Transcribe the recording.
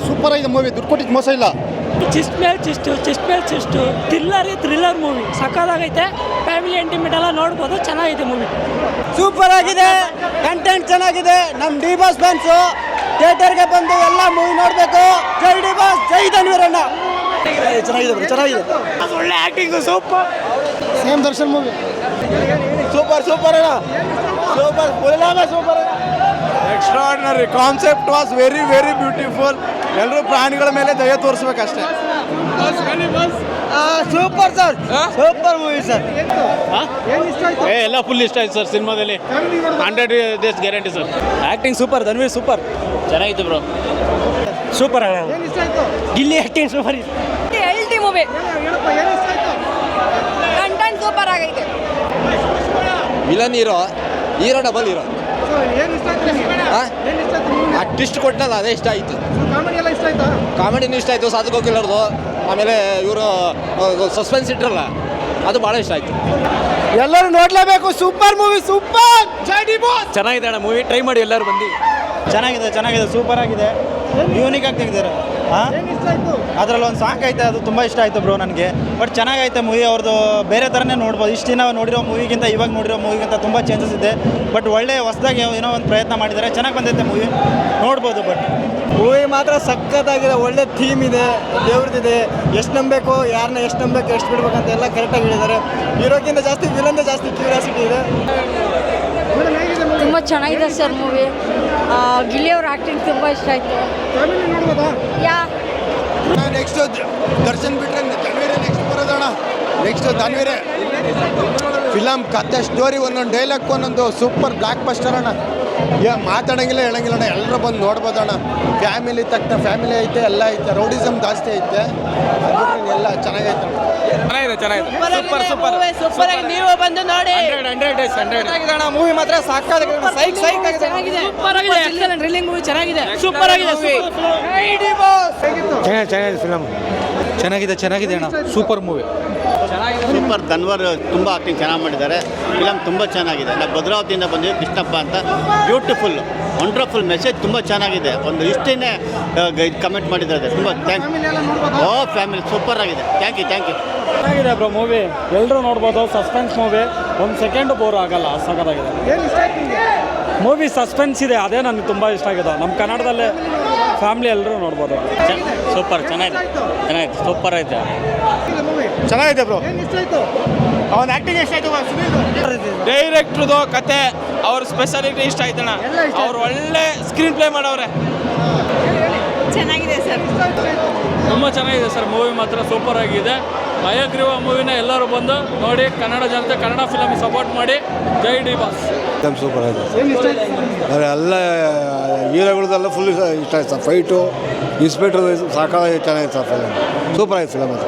Super ಆಗಿದೆ movie, ದುಡ್ಡು ಕೊಟ್ಟಿದ್ದು ಮೋಸ ಇಲ್ಲ. ಚಿಸ್ಟ್ ಮೇಲೆ ಚಿಸ್ಟು ಥ್ರಿಲ್ಲರ್ ಮೂವಿ ಸಕ್ಕತ್ತಾಗೈತೆ. ಫ್ಯಾಮಿಲಿ ಎಂಟಿಮೆಂಟ್ ಎಲ್ಲ ನೋಡ್ಬೋದು, ಚೆನ್ನಾಗಿದೆ ಮೂವಿ. ಸೂಪರ್ ಆಗಿದೆ, ಕಂಟೆಂಟ್ ಚೆನ್ನಾಗಿದೆ. ನಮ್ಮ ಡಿ ಬಾಸ್ ಫ್ಯಾನ್ಸು ಥಿಯೇಟರ್ಗೆ ಬಂದು ಎಲ್ಲ ಮೂವಿ ನೋಡಬೇಕು. ಜೈ ಡಿ ಬಾಸ್, ಜೈ ಧನ್ವೀರಣ್ಣ. ಚೆನ್ನಾಗಿದೆ. ಒಳ್ಳೆ acting, super. Same Darshan movie super ಅಣ್ಣ, super. Extraordinary concept was very very beautiful. ಎಲ್ಲರೂ ಪ್ರಾಣಿಗಳ ಮೇಲೆ ದಯ ತೋರಿಸ್ಬೇಕಷ್ಟೇ. Super sir, super movie sir. ಎಲ್ಲ ಫುಲ್ ಇಷ್ಟ ಆಯ್ತು ಸರ್. ಸಿನಿಮಾದಲ್ಲಿ 100 days guarantee sir. Acting super, Dhanveer super. ಚೆನ್ನಾಗಿತ್ತು ಬ್ರೋ. ಸೂಪರ್ ಅಣ್ಣ, ಗಿಲ್ಲಿ ಆ್ಯಕ್ಟಿಂಗ್ ಸೂಪರ್. ಎಲ್ಟಿ ಮೂವಿ ಕಂಟೆಂಟ್ ಸೂಪರ್ ಆಗೈತೆ. Villain hero double hero. ಆ ಟ್ವಿಸ್ಟ್ ಕೊಟ್ಟನಲ್ಲ ಅದೇ ಇಷ್ಟ ಆಯಿತು. ಕಾಮಿಡಿನೂ ಇಷ್ಟ ಆಯಿತು, ಸಾಧು ಕೋಕಿಲರ್ದು. ಆಮೇಲೆ ಇವರು ಸಸ್ಪೆನ್ಸ್ ಇಟ್ರಲ್ಲ, ಅದು ಭಾಳ ಇಷ್ಟ ಆಯಿತು. ಎಲ್ಲರೂ ನೋಡಲೇಬೇಕು, ಸೂಪರ್ ಮೂವಿ, ಸೂಪರ್. ಚೆನ್ನಾಗಿದೆ ಅಣ್ಣ ಮೂವಿ, ಟ್ರೈ ಮಾಡಿ ಎಲ್ಲರೂ ಬಂದು. ಚೆನ್ನಾಗಿದೆ, ಸೂಪರ್ ಆಗಿದೆ. ಯೂನಿಕ್ ಆಗಿ ತೆಗೆದಿದ್ದಾರೆ. ಅದರಲ್ಲಿ ಒಂದು ಸಾಂಗ್ ಐತೆ, ಅದು ತುಂಬ ಇಷ್ಟ ಆಯಿತು ಬ್ರೋ ನನಗೆ. ಬಟ್ ಚೆನ್ನಾಗೈತೆ ಮೂವಿ. ಅವ್ರದ್ದು ಬೇರೆ ಥರನೇ ನೋಡ್ಬೋದು. ಇಷ್ಟು ದಿನ ನೋಡಿರೋ ಮೂವಿಗಿಂತ ಇವಾಗ ನೋಡಿರೋ ಮೂವಿಗಿಂತ ತುಂಬ ಚೇಂಜಸ್ ಇದೆ. ಬಟ್ ಒಳ್ಳೆ ಹೊಸದಾಗಿ ಏನೋ ಒಂದು ಪ್ರಯತ್ನ ಮಾಡಿದ್ದಾರೆ, ಚೆನ್ನಾಗಿ ಬಂದೈತೆ ಮೂವಿ, ನೋಡ್ಬೋದು. ಬಟ್ ಮೂವಿ ಮಾತ್ರ ಸಖತ್ತಾಗಿದೆ. ಒಳ್ಳೆ ಥೀಮ್ ಇದೆ, ದೇವ್ರದ್ದಿದೆ. ಎಷ್ಟು ನಂಬಬೇಕು, ಯಾರನ್ನ ಎಷ್ಟು ನಂಬಬೇಕು, ಎಷ್ಟು ಬಿಡ್ಬೇಕಂತ ಎಲ್ಲ ಕರೆಕ್ಟಾಗಿ ಹೇಳಿದ್ದಾರೆ. ಹೀರೋಗಿಂತ ಜಾಸ್ತಿ ವಿಲನ್ದೇ ಜಾಸ್ತಿ ಕ್ಯೂರಿಯಾಸಿಟಿ ಇದೆ. ತುಂಬ ಚೆನ್ನಾಗಿದೆ ಸರ್ ಮೂವಿ. ಗಿಲ್ಲಿ ಅವ್ರ ಆ್ಯಕ್ಟಿಂಗ್ ತುಂಬ ಇಷ್ಟ ಆಯಿತು. ನೆಕ್ಸ್ಟ್ ದರ್ಶನ್ ಬಿಟ್ರೆ ಧನ್ವೀರೇ ನೆಕ್ಸ್ಟ್ ಬರೋದಣ್ಣ. ನೆಕ್ಸ್ಟ್ ಧನ್ವೀರೇ. ಫಿಲಮ್ ಕತೆ ಸ್ಟೋರಿ ಒಂದೊಂದು ಡೈಲಾಗ್ ಒಂದೊಂದು ಸೂಪರ್ ಬ್ಲಾಕ್ ಬಸ್ಟರ್ ಅಣ್ಣ. ಮಾತಾಡೋಂಗಿಲ್ಲ ಹೇಳಂಗಿಲ್ಲ ಅಣ್ಣ, ಎಲ್ಲರೂ ಬಂದು ನೋಡ್ಬೋದಣ್ಣ. ಫ್ಯಾಮಿಲಿ ತಕ್ಕ ಫ್ಯಾಮಿಲಿ ಐತೆ, ಎಲ್ಲ ಐತೆ. ರೌಡಿಸಮ್ ಜಾಸ್ತಿ ಐತೆ, ಎಲ್ಲ ಚೆನ್ನಾಗೈತೆ. ಸೂಪರ್ ಆಗಿ ನೀವು ಬಂದು ನೋಡಿ. 100 days ಮೂವಿ ಮಾತ್ರ ಸಾಕಾಗಿದೆ, ಚೆನ್ನಾಗಿದೆ ಥ್ರಿಲ್ಲಿಂಗ್ ಮೂವಿ, ಚೆನ್ನಾಗಿದೆ, ಸೂಪರ್ ಆಗಿದೆ. ಚೆನ್ನಾಗಿದೆ ಅಣ್ಣ, ಸೂಪರ್ ಮೂವಿ. ಸೂಪರ್. ಧನ್ವರ್ ತುಂಬ ಆ್ಯಕ್ಟಿಂಗ್ ಚೆನ್ನಾಗಿ ಮಾಡಿದ್ದಾರೆ. ಫಿಲಮ್ ತುಂಬ ಚೆನ್ನಾಗಿದೆ. ನಾವು ಭದ್ರಾವತಿಯಿಂದ ಬಂದಿದ್ದೀವಿ, ಕೃಷ್ಣಪ್ಪ ಅಂತ. ಬ್ಯೂಟಿಫುಲ್, ವಂಡರ್ಫುಲ್ ಮೆಸೇಜ್ ತುಂಬ ಚೆನ್ನಾಗಿದೆ. ಒಂದು ಇಷ್ಟೇನೆ ಕಮೆಂಟ್ ಮಾಡಿದ್ದಾರೆ. ತುಂಬ ಫ್ಯಾಮಿಲಿ ಸೂಪರ್ ಆಗಿದೆ. Thank you. ಚೆನ್ನಾಗಿದೆ ಬ್ರೋ ಮೂವಿ, ಎಲ್ಲರೂ ನೋಡ್ಬೋದು. ಸಸ್ಪೆನ್ಸ್ ಮೂವಿ, ಒಂದು ಸೆಕೆಂಡ್ ಬೋರ್ ಆಗಲ್ಲ, ಸಾಕಾಗಿದೆ ಮೂವಿ. ಸಸ್ಪೆನ್ಸ್ ಇದೆ, ಅದೇ ನನಗೆ ತುಂಬ ಇಷ್ಟ ಆಗಿದೆ. ನಮ್ಮ ಕನ್ನಡದಲ್ಲೇ ಫ್ಯಾಮಿಲಿ ಎಲ್ಲರೂ ನೋಡ್ಬೋದು. ಸೂಪರ್, ಚೆನ್ನಾಗಿದೆ, ಸೂಪರ್ ಐತೆ. ಚೆನ್ನಾಗಿದೆ ಬ್ರೋ. ಅವನ ಆ್ಯಕ್ಟಿಂಗ್ ಎಷ್ಟಾಯ್ತು? ಡೈರೆಕ್ಟ್ರದು ಕತೆ, ಅವ್ರ ಸ್ಪೆಷಾಲಿಟಿ ಇಷ್ಟ ಆಯ್ತಣ್ಣ. ಅವ್ರು ಒಳ್ಳೆ ಸ್ಕ್ರೀನ್ ಪ್ಲೇ ಮಾಡವ್ರೆ. ಚೆನ್ನಾಗಿದೆ ಸರ್, ತುಂಬ ಚೆನ್ನಾಗಿದೆ ಸರ್ ಮೂವಿ ಮಾತ್ರ, ಸೂಪರ್ ಆಗಿದೆ. ಹಯಗ್ರೀವ ಮೂವಿನ ಎಲ್ಲರೂ ಬಂದು ನೋಡಿ. ಕನ್ನಡ ಜನತೆ ಕನ್ನಡ ಫಿಲಮ್ ಸಪೋರ್ಟ್ ಮಾಡಿ. ಜೈ ಡಿ ಬಾಸ್. ಸೂಪರ್ ಆಗಿದೆ. ಎಲ್ಲ ಹೀರೋಗಳದೆಲ್ಲ ಫುಲ್ ಇಷ್ಟ ಆಯ್ತು ಸರ್. ಫೈಟು, ಇನ್ಸ್ಪೆಕ್ಟರ್ ಸಾಕಾಗಿ ಚೆನ್ನಾಗಿತ್ತು ಸರ್ ಫಿಲಮ್. ಸೂಪರ್ ಆಯ್ತು ಫಿಲಮ್ ಅದು.